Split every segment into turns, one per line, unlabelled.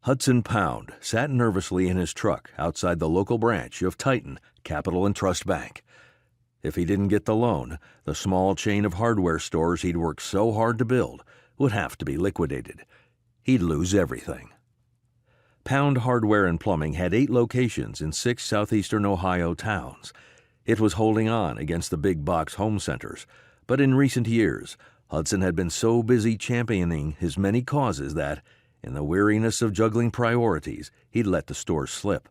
Hudson Pound sat nervously in his truck outside the local branch of Titan Capital and Trust Bank. If he didn't get the loan, the small chain of hardware stores he'd worked so hard to build would have to be liquidated. He'd lose everything. Pound Hardware and Plumbing had 8 locations in 6 southeastern Ohio towns. It was holding on against the big box home centers, but in recent years, Hudson had been so busy championing his many causes that, in the weariness of juggling priorities, he'd let the stores slip.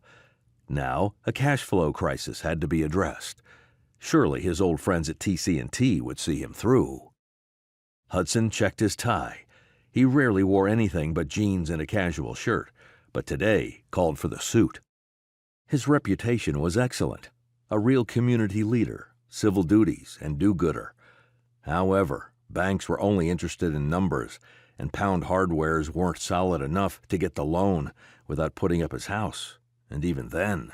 Now, a cash flow crisis had to be addressed. Surely his old friends at TC&T would see him through. Hudson checked his tie. He rarely wore anything but jeans and a casual shirt, but today called for the suit. His reputation was excellent, a real community leader, civil duties, and do-gooder. However, banks were only interested in numbers, and Pound Hardwares weren't solid enough to get the loan without putting up his house, and even then.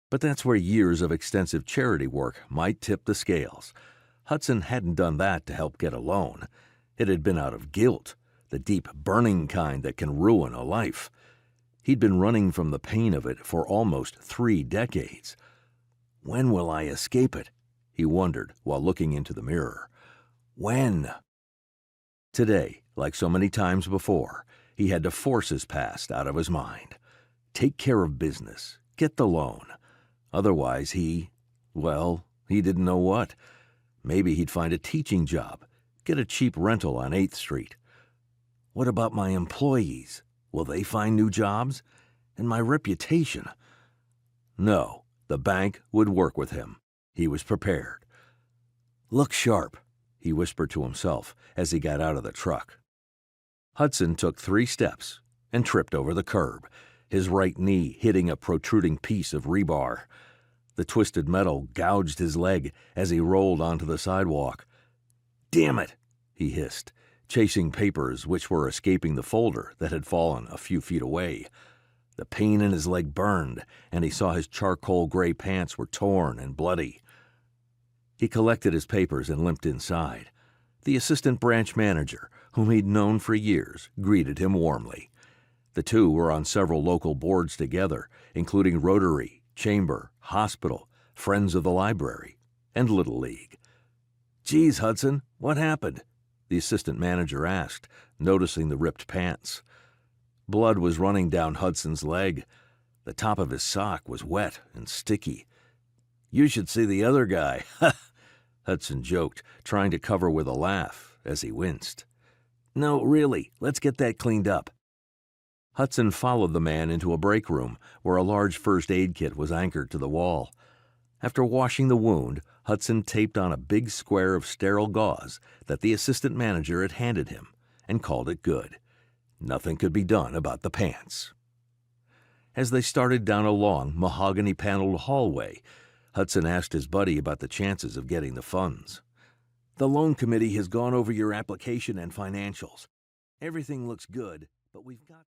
But that's where years of extensive charity work might tip the scales. Hudson hadn't done that to help get a loan. It had been out of guilt, the deep, burning kind that can ruin a life. He'd been running from the pain of it for almost 3 decades. When will I escape it? He wondered while looking into the mirror. When? Today, like so many times before, he had to force his past out of his mind. Take care of business, get the loan. Otherwise he didn't know what. Maybe he'd find a teaching job, get a cheap rental on 8th Street. What about my employees? Will they find new jobs? And my reputation? No, the bank would work with him. He was prepared. Look sharp, he whispered to himself as he got out of the truck. Hudson took 3 steps and tripped over the curb, his right knee hitting a protruding piece of rebar. The twisted metal gouged his leg as he rolled onto the sidewalk. Damn it, he hissed, chasing papers which were escaping the folder that had fallen a few feet away. The pain in his leg burned, and he saw his charcoal gray pants were torn and bloody. He collected his papers and limped inside. The assistant branch manager, whom he'd known for years, greeted him warmly. The two were on several local boards together, including Rotary, Chamber, Hospital, Friends of the Library, and Little League. "Geez, Hudson, what happened?" the assistant manager asked, noticing the ripped pants. Blood was running down Hudson's leg. The top of his sock was wet and sticky. "You should see the other guy," Hudson joked, trying to cover with a laugh as he winced. "No, really, let's get that cleaned up." Hudson followed the man into a break room where a large first aid kit was anchored to the wall. After washing the wound, Hudson taped on a big square of sterile gauze that the assistant manager had handed him and called it good. Nothing could be done about the pants. As they started down a long, mahogany-paneled hallway, Hudson asked his buddy about the chances of getting the funds. "The loan committee has gone over your application and financials. Everything looks good, but we've got..."